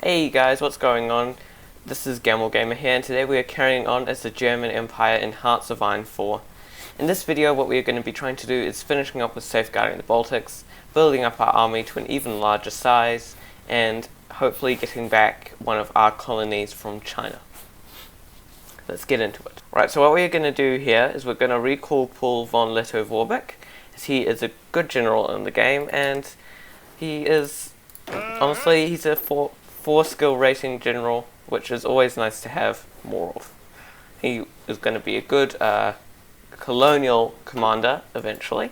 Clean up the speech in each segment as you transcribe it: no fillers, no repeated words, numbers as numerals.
Hey guys, what's going on? This is Gamble Gamer here, and today we are carrying on as the German Empire in Hearts of Iron 4. In this video, what we are going to be trying to do is finishing up with safeguarding the Baltics, building up our army to an even larger size, and hopefully getting back one of our colonies from China. Let's get into it. Right, so what we're going to do here is we're going to recall Paul von Lettow-Vorbeck, as he is a good general in the game, and he is, honestly, he's a 4 skill rating general, which is always nice to have more of. He is going to be a good colonial commander eventually,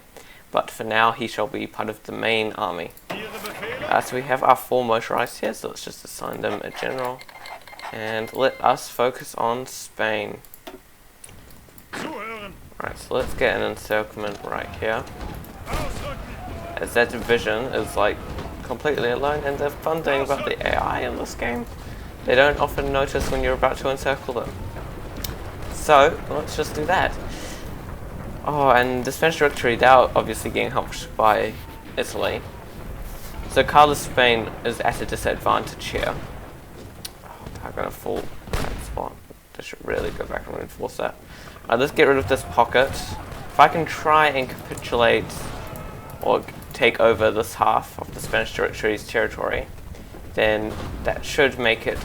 but for now he shall be part of the main army. So we have our 4 motorized here, so let's just assign them a general. And let us focus on Spain. Right, so let's get an encirclement right here, as that division is like completely alone, and the fun thing about the AI in this game, they don't often notice when you're about to encircle them. So let's just do that. Oh, and the Spanish directory, they're obviously getting helped by Italy. So Carlos Spain is at a disadvantage here. I'm gonna fall that spot. I should really go back and reinforce that. Let's get rid of this pocket. If I can try and capitulate or take over this half of the Spanish directory's territory, then that should make it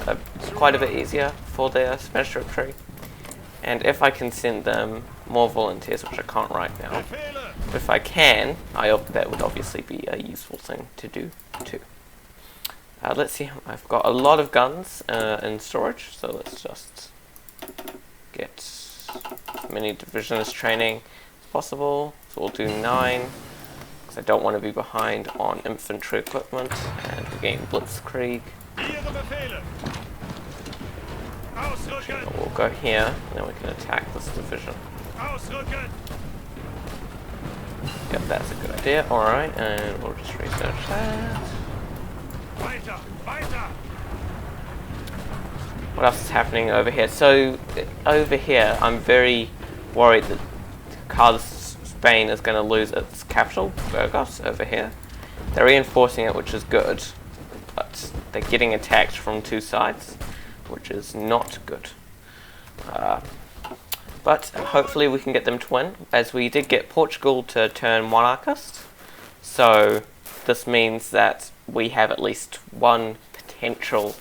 quite a bit easier for the Spanish directory. And if I can send them more volunteers, which I can't right now, if I can, that would obviously be a useful thing to do too. Let's see, I've got a lot of guns in storage, so let's just get as many divisionist training as possible. So we'll do 9, because I don't want to be behind on infantry equipment, and we're getting blitzkrieg. So we'll go here, and then we can attack this division. Yep, that's a good idea. Alright, and we'll just research that. What else is happening over here? So, over here, I'm very worried that Carlos Spain is going to lose its capital, Burgos, over here. They're reinforcing it, which is good, but they're getting attacked from 2 sides, which is not good. But hopefully we can get them to win, as we did get Portugal to turn monarchist. So this means that we have at least one potential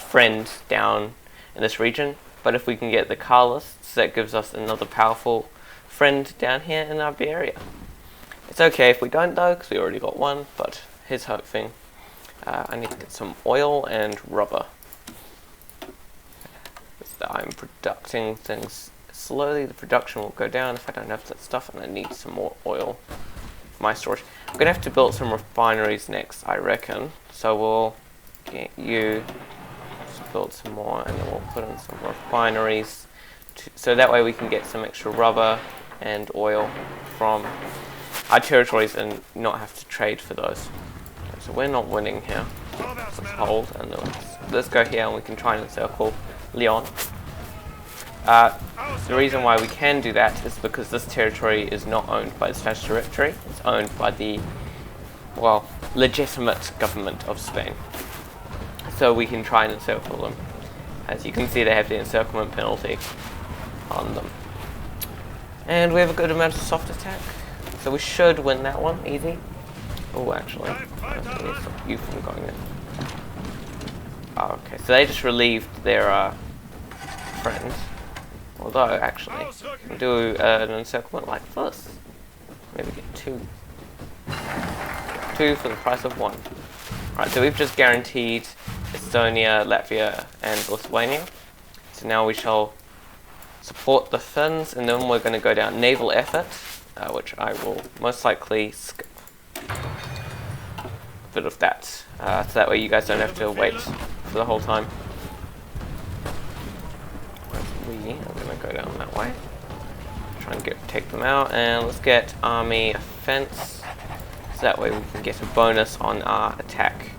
friend down in this region. But if we can get the Carlists, that gives us another powerful friend down here in Iberia. It's okay if we don't though, because we already got one, but here's hoping. I need to get some oil and rubber. I'm producing things slowly. The production will go down if I don't have that stuff, and I need some more oil for my storage. I'm going to have to build some refineries next, I reckon. So we'll get you to build some more, and then we'll put in some refineries, so that way we can get some extra rubber and oil from our territories and not have to trade for those. So we're not winning here. Let's hold, and then let's go here, and we can try and encircle Lyon. The reason why we can do that is because this territory is not owned by the Spanish directory. It's owned by the, well, legitimate government of Spain. So we can try and encircle them. As you can see, they have the encirclement penalty on them. And we have a good amount of soft attack, so we should win that one easy. Oh, actually, I need to stop you from going in. Oh, okay, so they just relieved their friends. Although, actually, we can do an encirclement like this. Maybe get 2. 2 for the price of 1. Right, so we've just guaranteed Estonia, Latvia, and Lithuania. So now we shall support the Finns, and then we're going to go down naval effort, which I will most likely skip a bit of that, so that way you guys don't have to wait for the whole time. We are going to go down that way, try and take them out, and let's get army offense, so that way we can get a bonus on our attack.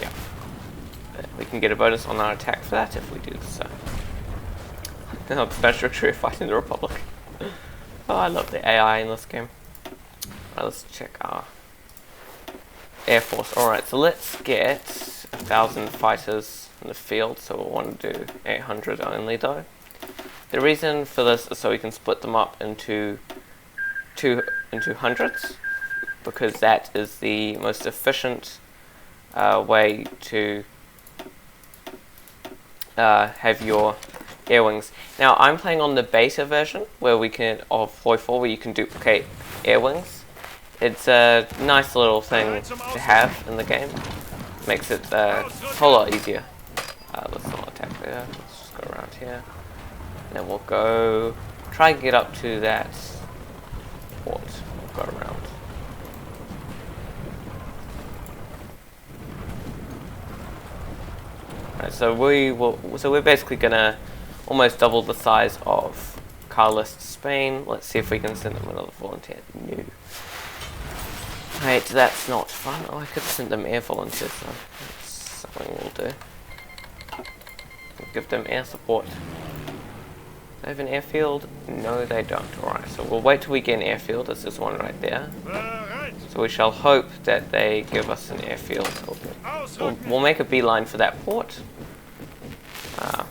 Yeah, we can get a bonus on our attack for that if we do so. The Spanish directory fighting the Republic. Oh, I love the AI in this game. Right, let's check our Air Force. Alright, so let's get a 1,000 fighters in the field, so we'll want to do 800 only though. The reason for this is so we can split them up into hundreds, because that is the most efficient way to have your air wings. Now I'm playing on the beta version where we can of Hoi4, where you can duplicate air wings. It's a nice little thing to have in the game. Makes it a whole lot easier. Let's not attack there. Let's just go around here. And then we'll go try and get up to that port. We'll go around. Right, so we're basically gonna almost double the size of Carlist Spain. Let's see if we can send them another volunteer. No. Wait, that's not fun. Oh, I could send them air volunteers though. That's something we'll do. We'll give them air support. They have an airfield? No, they don't. Alright, so we'll wait till we get an airfield. There's this one right there. So we shall hope that they give us an airfield. We'll make a beeline for that port. Are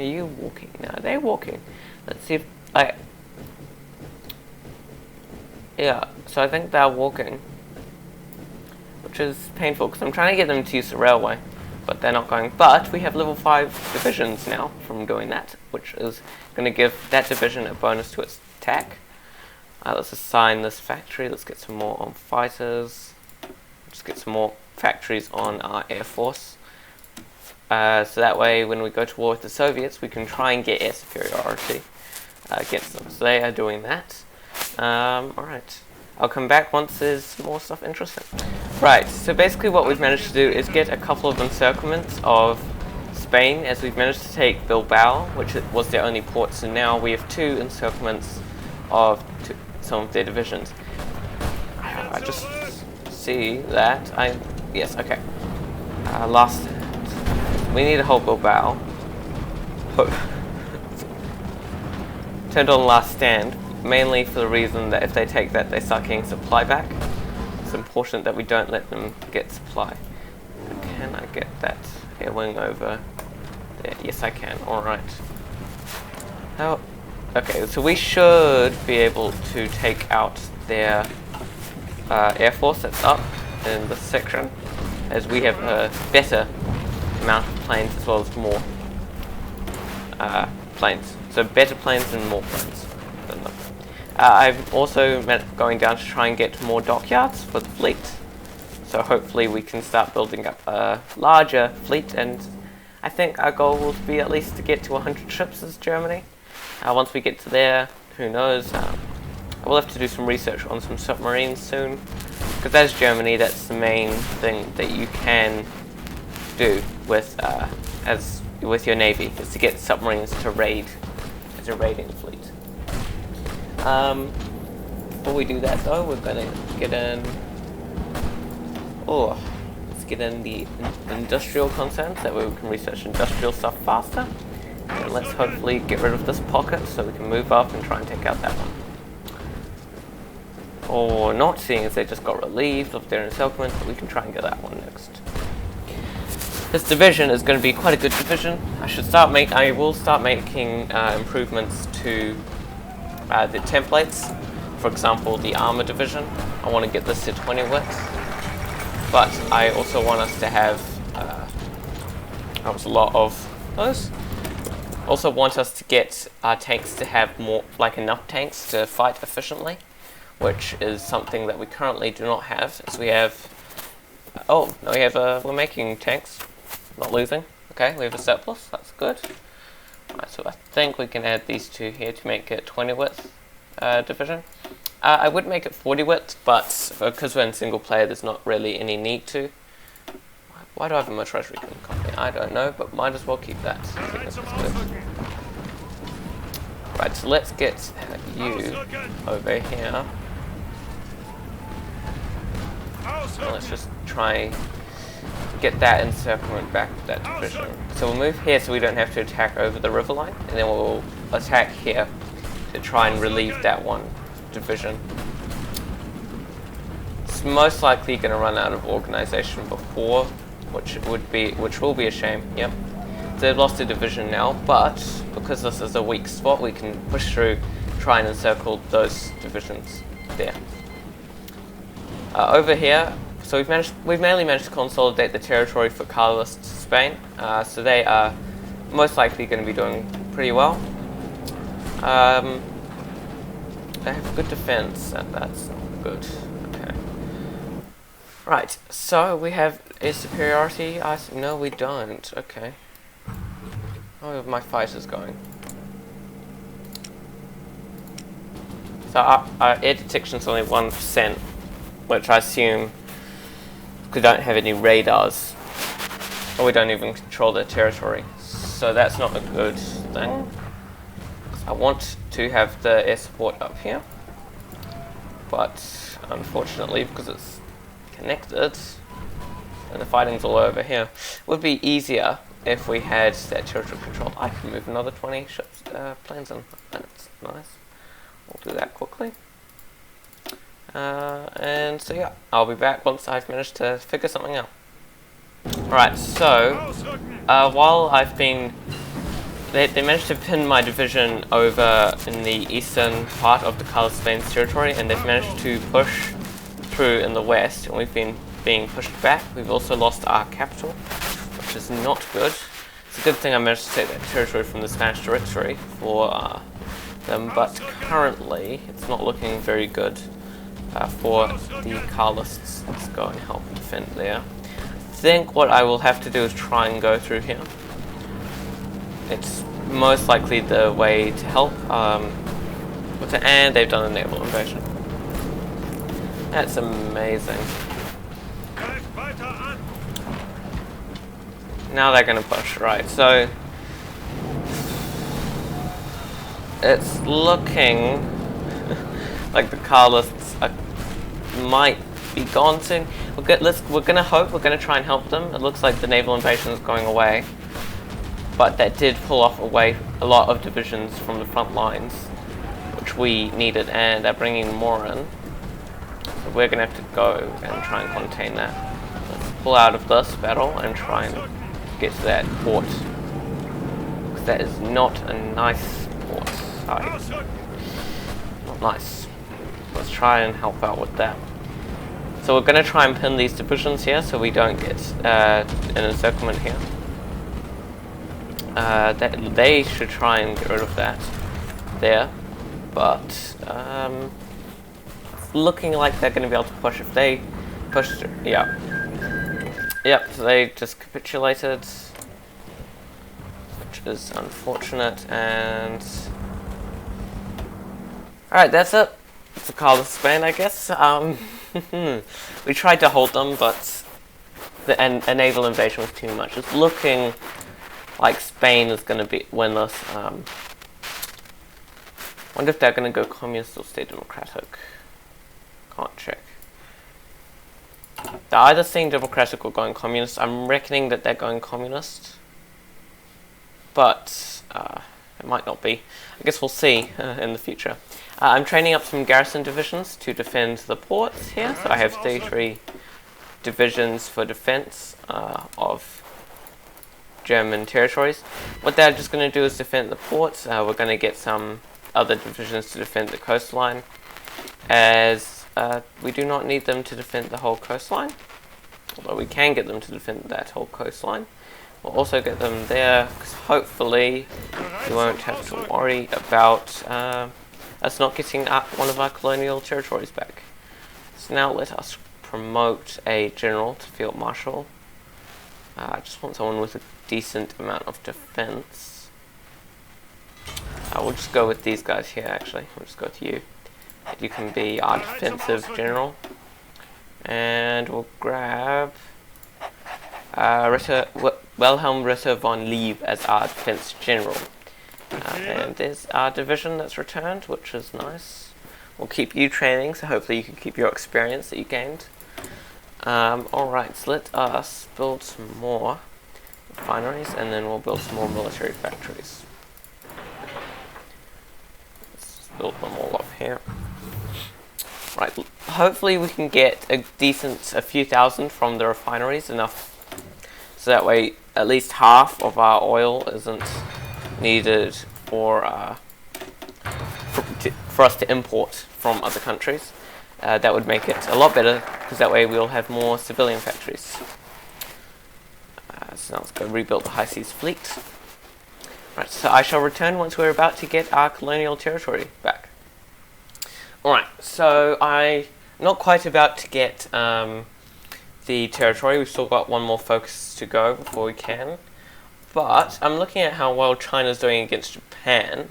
you walking? No, they're walking. Let's see if yeah, so I think they're walking, which is painful because I'm trying to get them to use the railway, but they're not going. But we have level 5 divisions now from doing that, which is going to give that division a bonus to its attack. Let's assign this factory. Let's get some more on fighters. Let's get some more factories on our air force. So that way when we go to war with the Soviets, we can try and get air superiority against them. So they are doing that. Alright, I'll come back once there's more stuff interesting. Right, so basically what we've managed to do is get a couple of encirclements of Spain, as we've managed to take Bilbao, which was their only port, so now we have 2 encirclements of some of their divisions. I just see that, yes, okay. Last, we need to hold Bilbao. Turned on last stand, mainly for the reason that if they take that, they start getting supply back. It's important that we don't let them get supply. Can I get that air wing over there? Yes, I can. Alright. Oh, okay, so we should be able to take out their air force that's up in this section, as we have a better amount of planes as well as more planes. So better planes and more planes than them. I've also going down to try and get more dockyards for the fleet. So hopefully we can start building up a larger fleet, and I think our goal will be at least to get to 100 ships as Germany. Once we get to there, who knows, we'll have to do some research on some submarines soon, because as Germany, that's the main thing that you can do with with your navy, is to get submarines to raid as a raiding fleet. Before we do that though, we're gonna get in. Oh, let's get in the industrial concerns, that way we can research industrial stuff faster. And let's hopefully get rid of this pocket so we can move up and try and take out that one. Or not, seeing as they just got relieved of their encirclement, but we can try and get that one next. This division is going to be quite a good division. I will start making improvements to the templates. For example, the armor division. I want to get this to 20 width, but I also want us to have a lot of those. Also want us to get our tanks to have more, like enough tanks to fight efficiently, which is something that we currently do not have. As we have, oh, no, we have we're making tanks. Not losing. Okay, we have a surplus. That's good. Alright, so I think we can add these two here to make it 20 width division. I would make it 40 width, but because we're in single player, there's not really any need to. Why do I have a motorized recon company? I don't know, but might as well keep that. Right, so let's get you over here. And let's just try get that encirclement back with that division. So we'll move here so we don't have to attack over the river line, and then we'll attack here to try and relieve that one division. it's most likely going to run out of organization before, which will be a shame. Yep. So they've lost a division now, but because this is a weak spot, we can push through, try and encircle those divisions there. Over here, so we've mainly managed to consolidate the territory for Carlist Spain. So they are most likely going to be doing pretty well. They have good defense, and that's not good. Okay. Right, so we have a superiority. No, we don't. Okay. How are my fighters going? So our air detection is only 1%, which I assume we don't have any radars, or we don't even control their territory. So that's not a good thing. I want to have the air support up here, but unfortunately, because it's connected and the fighting's all over here, it would be easier if we had that territory control. I can move another 20 ships, planes in. That's nice. We'll do that quickly. And so yeah, I'll be back once I've managed to figure something out. Alright, so while I've been... They managed to pin my division over in the eastern part of the Carlist Spain's territory, and they've managed to push through in the west, and we've been being pushed back. We've also lost our capital, which is not good. It's a good thing I managed to take that territory from the Spanish directory for them, but currently it's not looking very good for the Carlists. Let's go and help defend there. I think what I will have to do is try and go through here. It's most likely the way to help. And they've done a naval invasion. That's amazing. Now they're going to push, right? So it's looking like the Carlists might be gone soon. We're going to hope. We're going to try and help them. It looks like the naval invasion is going away. But that did pull off a lot of divisions from the front lines, which we needed, and they're bringing more in. So we're going to have to go and try and contain that. Let's pull out of this battle and try and get to that port. Because that is not a nice port. Sorry. Not nice. Let's try and help out with that. So we're going to try and pin these divisions here so we don't get an encirclement here. They should try and get rid of that there, but it's looking like they're going to be able to push. If they push through, yeah. Yep, so they just capitulated, which is unfortunate, and alright, that's it. It's a Carlist Spain, I guess. We tried to hold them, but a naval invasion was too much. It's looking like Spain is going to win this. Wonder if they're going to go communist or stay democratic. Can't check. They're either staying democratic or going communist. I'm reckoning that they're going communist, but it might not be. I guess we'll see in the future. I'm training up some garrison divisions to defend the ports here. So I have 33 divisions for defense of German territories. What they're just going to do is defend the ports. We're going to get some other divisions to defend the coastline, as we do not need them to defend the whole coastline, although we can get them to defend that whole coastline. We'll also get them there, because hopefully we won't have to worry about us not getting one of our colonial territories back. So now let us promote a general to field marshal. I just want someone with a decent amount of defense. We'll just go with these guys here, actually. We'll just go with you. You can be our defensive general. And we'll grab Wilhelm Ritter von Lieb as our defense general. And there's our division that's returned, which is nice. We'll keep you training, so hopefully you can keep your experience that you gained. Alright, so let us build some more refineries, and then we'll build some more military factories. Let's build them all up here. Right, hopefully we can get a few thousand from the refineries, enough so that way at least half of our oil isn't needed for us to import from other countries. That would make it a lot better, because that way we'll have more civilian factories. So now let's go rebuild the high seas fleet. Right, so I shall return once we're about to get our colonial territory back. Alright, so I'm not quite about to get the territory. We've still got one more focus to go before we can. But I'm looking at how well China's doing against Japan,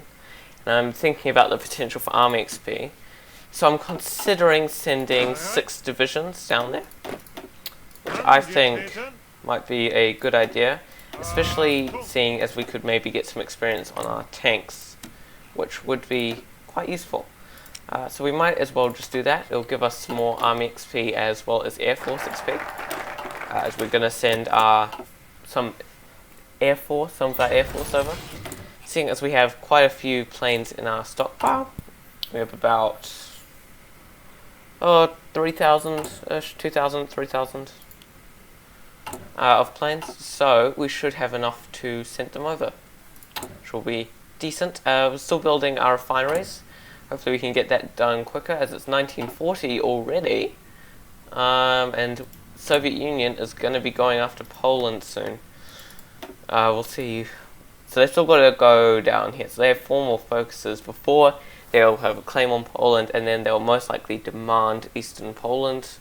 and I'm thinking about the potential for army XP. So I'm considering sending 6 divisions down there, which I think might be a good idea, especially seeing as we could maybe get some experience on our tanks, which would be quite useful. So we might as well just do that. It'll give us some more army XP as well as Air Force XP, as we're going to send some of our Air Force over. Seeing as we have quite a few planes in our stockpile, we have about 3,000-ish, 2,000, 3,000 of planes, so we should have enough to send them over, which will be decent. We're still building our refineries. Hopefully we can get that done quicker, as it's 1940 already, and Soviet Union is going to be going after Poland soon. We'll see. So they've still got to go down here. So they have 4 more focuses before they'll have a claim on Poland, and then they'll most likely demand Eastern Poland,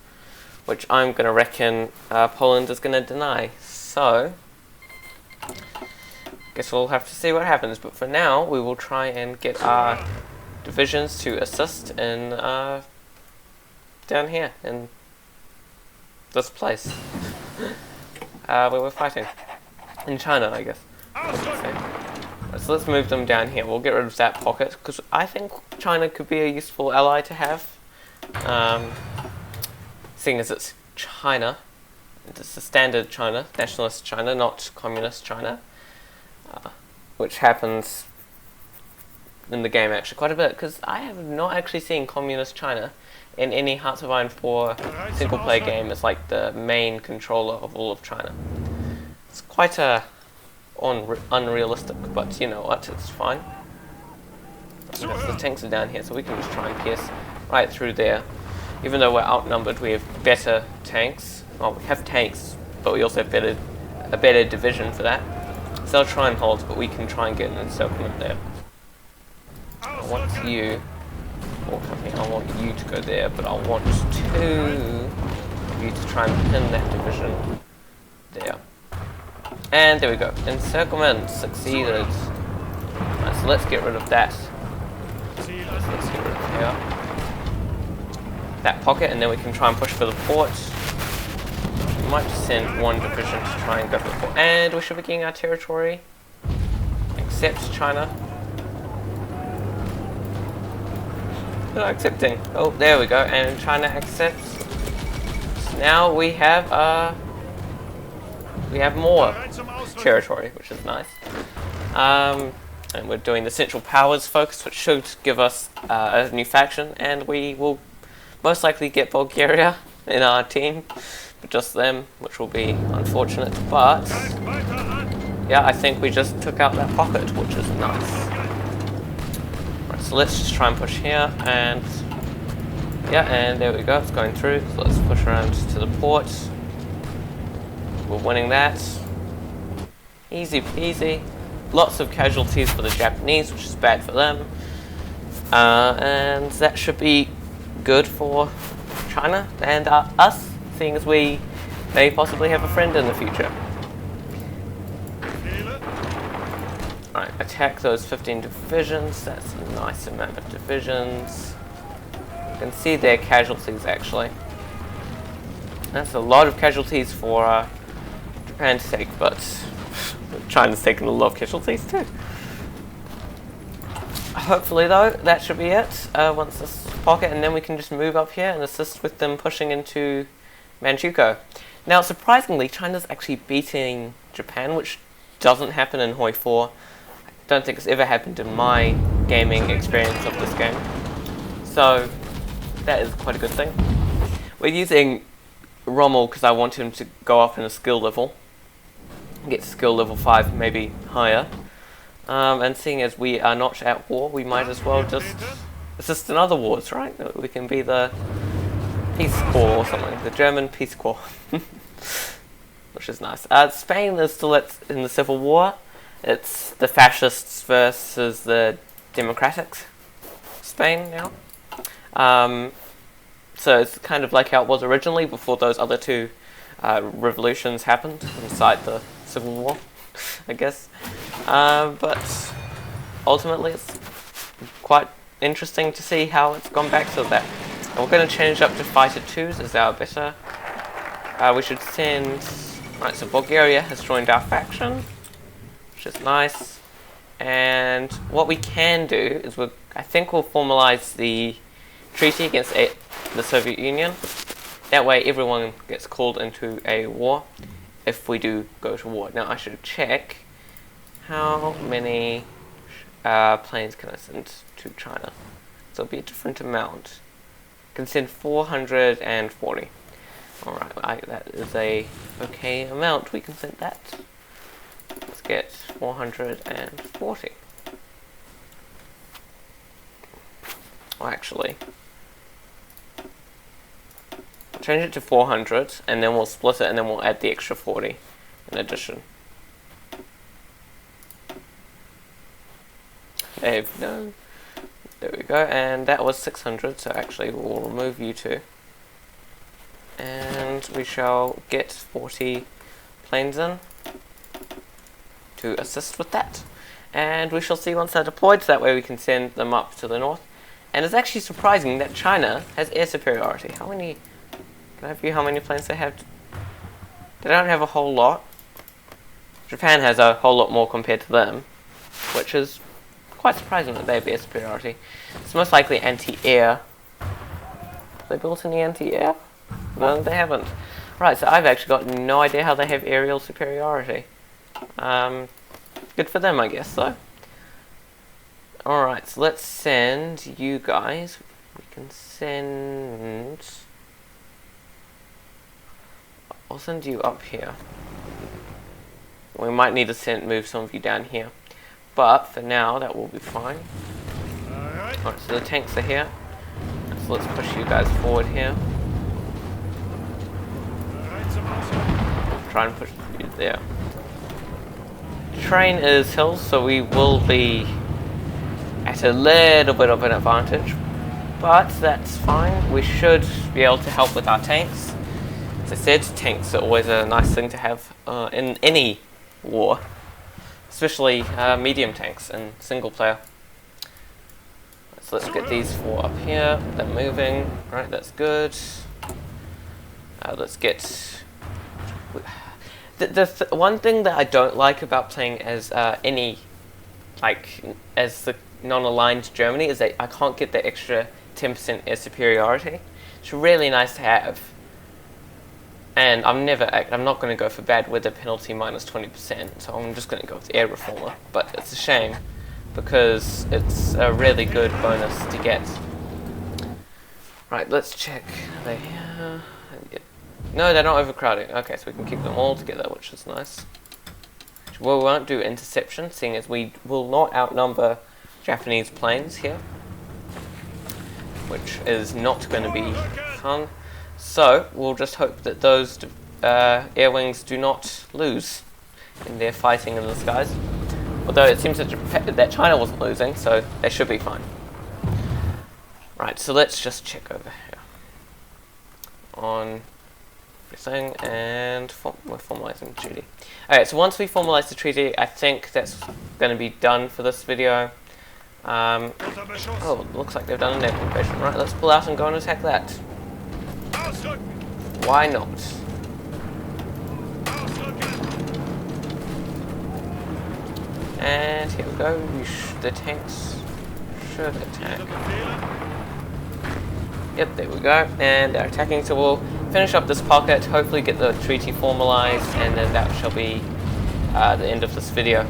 which I'm going to reckon Poland is going to deny. So guess we'll have to see what happens. But for now, we will try and get our divisions to assist in down here in this place where we're fighting in China, I guess. So let's move them down here. We'll get rid of that pocket, because I think China could be a useful ally to have, seeing as it's China. It's the standard China, nationalist China, not communist China, which happens in the game actually quite a bit, because I have not actually seen communist China in any Hearts of Iron 4 single player game as like the main controller of all of China. It's quite unrealistic, but you know what, it's fine. The tanks are down here, so we can just try and pierce right through there. Even though we're outnumbered, we have better tanks. Well, we have tanks, but we also have a better division for that. So they'll try and hold, but we can try and get an encirclement there. I want you, I want you to go there, but I want you to try and pin that division there. And there we go. Encirclement succeeded. Right, so let's get rid of that. Let's get rid of here. That pocket, and then we can try and push for the port. We might just send 1 division to try and go for the port. And we should be getting our territory. Except China. They're not accepting. Oh, there we go. And China accepts. So now we have more territory, which is nice. And we're doing the Central Powers focus, which should give us a new faction, and we will most likely get Bulgaria in our team, but just them, which will be unfortunate. But yeah, I think we just took out that pocket, which is nice. Right, so let's just try and push here, and yeah, and there we go, it's going through. So let's push around to the port. We're winning that. Easy peasy. Lots of casualties for the Japanese, which is bad for them. And that should be good for China and us, seeing as we may possibly have a friend in the future. Alright, attack those 15 divisions. That's a nice amount of divisions. You can see their casualties actually. That's a lot of casualties for Japan's sake, but China's taken a lot of casualties too. Hopefully though, that should be it once this pocket, and then we can just move up here and assist with them pushing into Manchukuo. Now surprisingly, China's actually beating Japan, which doesn't happen in Hoi4. I don't think it's ever happened in my gaming experience of this game. So that is quite a good thing. We're using Rommel because I want him to go up in a skill level, get to skill level 5, maybe higher. And seeing as we are not at war, we might as well just assist in other wars, right? We can be the Peace Corps or something, the German Peace Corps, which is nice. Spain is still in the civil war. It's the fascists versus the democratics. Spain now. So it's kind of like how it was originally before those other two revolutions happened inside the civil war, I guess. But ultimately it's quite interesting to see how it's gone back to that. And we're going to change up to fighter 2s as our better. We should send... Right, so Bulgaria has joined our faction, which is nice. And what we can do is I think we'll formalize the treaty against the Soviet Union. That way everyone gets called into a war if we do go to war. Now I should check how many planes can I send to China. So it'll be a different amount. I can send 440. Alright, that is a okay amount. We can send that. Let's get 440. Well, actually, change it to 400, and then we'll split it, and then we'll add the extra 40 in addition. There we go, and that was 600, so actually we'll remove you two. And we shall get 40 planes in to assist with that. And we shall see once they're deployed, so that way we can send them up to the north. And it's actually surprising that China has air superiority. How many... Can I view how many planes they have? They don't have a whole lot. Japan has a whole lot more compared to them, which is quite surprising that they have air superiority. It's most likely anti-air. Have they built any anti-air? No, they haven't. Right, so I've actually got no idea how they have aerial superiority. Good for them, I guess, though. Alright, so let's send you guys. We can send... I'll send you up here. We might need to move some of you down here. But for now, that will be fine. Alright, so the tanks are here. So let's push you guys forward here. Try and push you there. Terrain is hills, so we will be at a little bit of an advantage. But that's fine. We should be able to help with our tanks. As I said, tanks are always a nice thing to have in any war. Especially medium tanks in single player. So let's get these 4 up here. They're moving. Right, that's good. Let's get... The one thing that I don't like about playing as as the non-aligned Germany is that I can't get the extra 10% air superiority. It's really nice to have. And I'm not going to go for bad weather penalty minus 20%, so I'm just going to go with air reformer. But it's a shame, because it's a really good bonus to get. Right, let's check. Are they here? No, they're not overcrowding. Okay, so we can keep them all together, which is nice. Well, we won't do interception, seeing as we will not outnumber Japanese planes here, which is not going to be fun. So, we'll just hope that those air wings do not lose in their fighting in the skies. Although it seems that China wasn't losing, so they should be fine. Right, so let's just check over here on everything, and we're formalizing the treaty. Okay, so once we formalize the treaty, I think that's going to be done for this video. Oh, looks like they've done a naval invasion. Right, let's pull out and go and attack that. Why not? And here we go. The tanks should attack. Yep, there we go. And they're attacking, so we'll finish up this pocket, hopefully get the treaty formalized, and then that shall be the end of this video.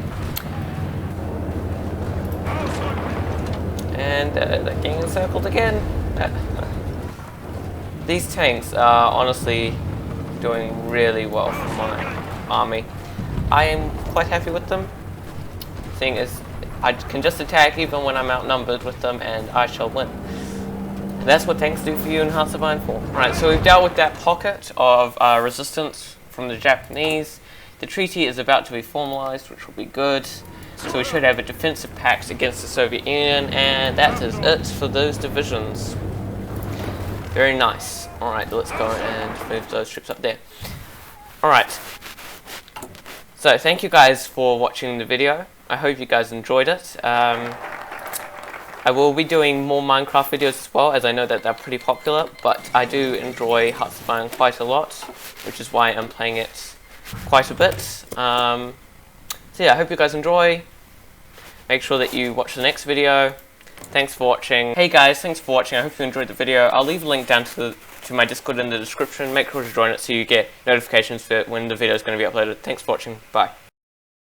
And they're getting encircled again. these tanks are honestly doing really well for my army. I am quite happy with them. Thing is, I can just attack even when I'm outnumbered with them, and I shall win. And that's what tanks do for you in Hearts of Iron 4. Right, so we've dealt with that pocket of resistance from the Japanese. The treaty is about to be formalized, which will be good. So we should have a defensive pact against the Soviet Union, and that is it for those divisions. Very nice. Alright, let's go and move those troops up there. Alright. So, thank you guys for watching the video. I hope you guys enjoyed it. I will be doing more Minecraft videos as well, as I know that they're pretty popular, but I do enjoy Hearts of Iron quite a lot, which is why I'm playing it quite a bit. So yeah, I hope you guys enjoy. Make sure that you watch the next video. Thanks for watching. Hey guys, thanks for watching. I hope you enjoyed the video. I'll leave a link down to my Discord in the description. Make sure to join it so you get notifications for when the video is going to be uploaded. Thanks for watching. Bye.